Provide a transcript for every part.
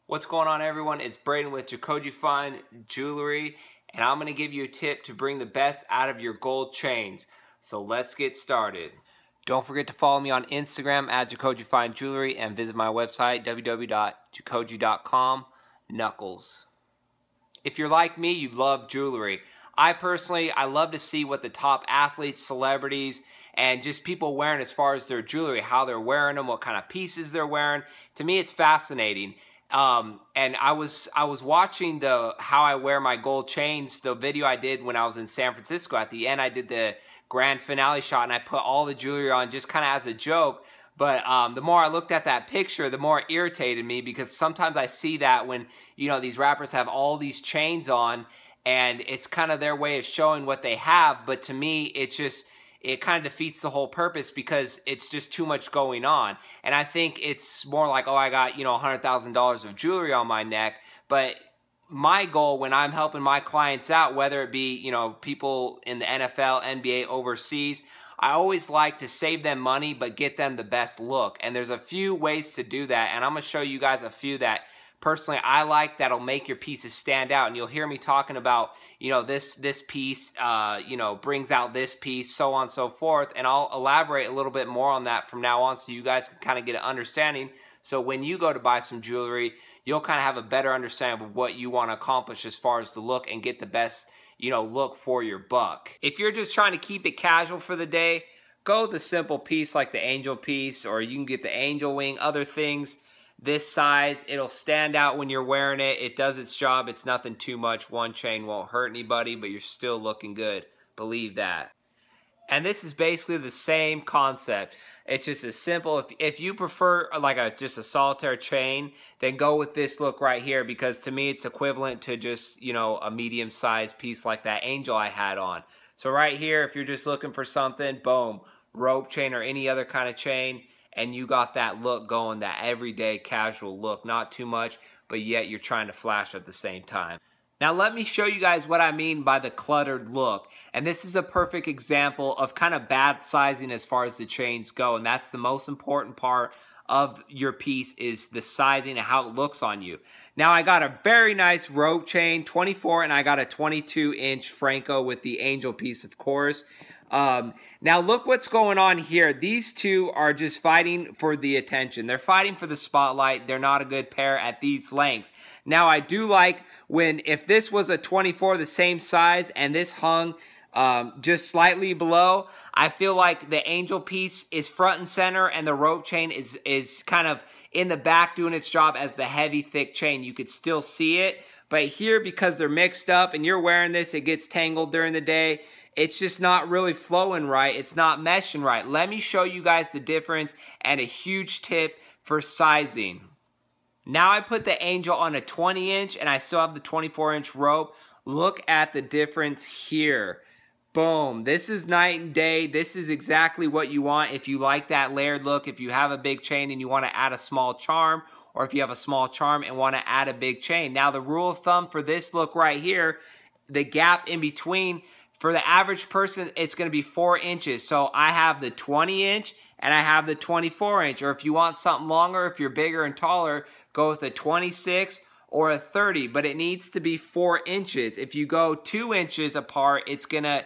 What's going on, everyone? It's Braden with JACOJE Fine Jewelry, and I'm going to give you a tip to bring the best out of your gold chains. So let's get started. Don't forget to follow me on Instagram at JACOJE Fine Jewelry and visit my website www.jacoje.com. Knuckles. If you're like me, you love jewelry. I love to see what the top athletes, celebrities, and just people wearing as far as their jewelry, how they're wearing them, what kind of pieces they're wearing. To me, it's fascinating. And I was watching how I wear my gold chains, the video I did when I was in San Francisco. At the end, I did the grand finale shot, and I put all the jewelry on just kind of as a joke. But the more I looked at that picture, the more it irritated me, because sometimes I see that when, you know, these rappers have all these chains on, and it's kind of their way of showing what they have. But to me, it kind of defeats the whole purpose, because it's just too much going on. And I think it's more like, oh, I got, you know, $100,000 of jewelry on my neck. But my goal when I'm helping my clients out, whether it be, you know, people in the NFL, NBA, overseas, I always like to save them money but get them the best look. And there's a few ways to do that, and I'm going to show you guys a few that personally I like that'll make your pieces stand out. And you'll hear me talking about, you know, this piece, you know, brings out this piece, so on and so forth. And I'll elaborate a little bit more on that from now on, so you guys can kind of get an understanding. So when you go to buy some jewelry, you'll kind of have a better understanding of what you want to accomplish as far as the look and get the best, you know, look for your buck. If you're just trying to keep it casual for the day, go with the simple piece like the angel piece, or you can get the angel wing, other things this size. It'll stand out when you're wearing it. It does its job. It's nothing too much. One chain won't hurt anybody, but you're still looking good. Believe that. And this is basically the same concept. It's just as simple. If you prefer like just a solitaire chain, then go with this look right here, because to me it's equivalent to just, you know, a medium-sized piece like that angel I had on. So right here, if you're just looking for something, boom, rope chain or any other kind of chain, and you got that look going, that everyday casual look. Not too much, but yet you're trying to flash at the same time. Now let me show you guys what I mean by the cluttered look. And this is a perfect example of kind of bad sizing as far as the chains go. And that's the most important part of your piece, is the sizing and how it looks on you. Now I got a very nice rope chain, 24, and I got a 22-inch Franco with the angel piece, of course. Now look what's going on here. These two are just fighting for the attention. They're fighting for the spotlight. They're not a good pair at these lengths. Now I do like if this was a 24, the same size, and this hung just slightly below, I feel like the angel piece is front and center, and the rope chain is kind of in the back doing its job as the heavy, thick chain. You could still see it, but here, because they're mixed up and you're wearing this, it gets tangled during the day. It's just not really flowing right. It's not meshing right. Let me show you guys the difference and a huge tip for sizing. Now I put the angel on a 20-inch and I still have the 24-inch rope. Look at the difference here. Boom. This is night and day. This is exactly what you want if you like that layered look, if you have a big chain and you want to add a small charm, or if you have a small charm and want to add a big chain. Now the rule of thumb for this look right here, the gap in between, for the average person, it's going to be 4 inches. So I have the 20-inch and I have the 24-inch. Or if you want something longer, if you're bigger and taller, go with a 26 or a 30. But it needs to be 4 inches. If you go 2 inches apart, it's gonna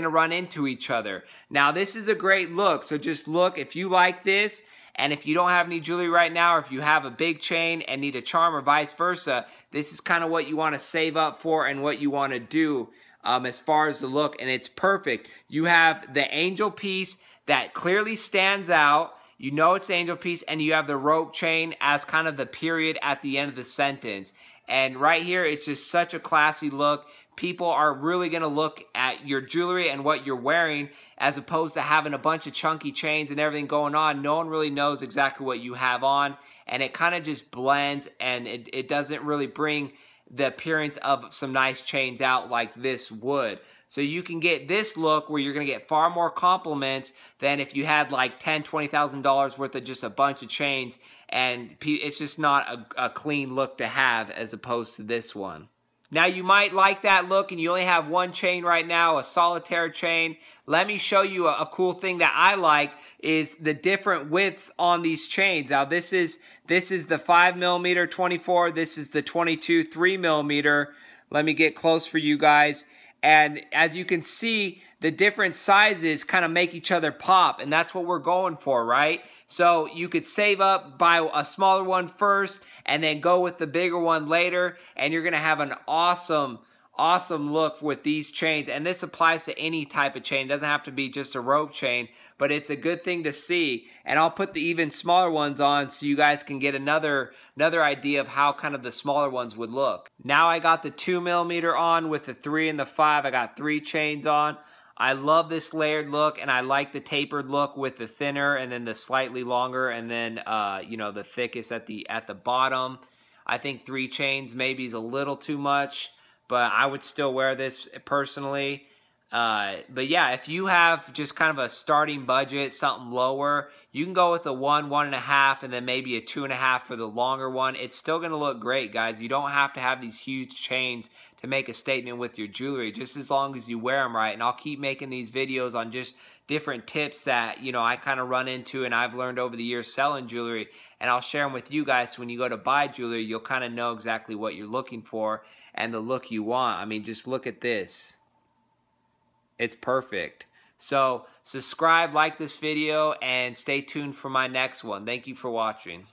run into each other. Now this is a great look. So just look, if you like this, and if you don't have any jewelry right now, or if you have a big chain and need a charm, or vice versa, this is kind of what you want to save up for and what you want to do. As far as the look, and it's perfect. You have the angel piece that clearly stands out. You know it's the angel piece, and you have the rope chain as kind of the period at the end of the sentence. And right here, it's just such a classy look. People are really going to look at your jewelry and what you're wearing, as opposed to having a bunch of chunky chains and everything going on. No one really knows exactly what you have on, and it kind of just blends, and it doesn't really bring the appearance of some nice chains out like this would. So you can get this look where you're going to get far more compliments than if you had like $10,000, $20,000 worth of just a bunch of chains, and it's just not a clean look to have, as opposed to this one. Now you might like that look and you only have one chain right now, a solitaire chain. Let me show you a cool thing that I like is the different widths on these chains. Now this is the 5mm 24, this is the 22 3mm. Let me get close for you guys. And as you can see, the different sizes kind of make each other pop, and that's what we're going for, right? So you could save up, buy a smaller one first, and then go with the bigger one later, and you're going to have an awesome look with these chains. And this applies to any type of chain. It doesn't have to be just a rope chain, but it's a good thing to see. And I'll put the even smaller ones on so you guys can get another idea of how kind of the smaller ones would look. Now I got the 2mm on with the 3 and the 5. I got 3 chains on. I love this layered look, and I like the tapered look with the thinner and then the slightly longer, and then you know, the thickest at the bottom. I think 3 chains maybe is a little too much, but I would still wear this personally. But yeah, if you have just kind of a starting budget, something lower, you can go with a 1, 1.5, and then maybe a 2.5 for the longer one. It's still going to look great, guys. You don't have to have these huge chains to make a statement with your jewelry, just as long as you wear them right. And I'll keep making these videos on just different tips that, you know, I kind of run into and I've learned over the years selling jewelry, and I'll share them with you guys. So when you go to buy jewelry, you'll kind of know exactly what you're looking for and the look you want. I mean, just look at this. It's perfect. So subscribe, like this video, and stay tuned for my next one. Thank you for watching.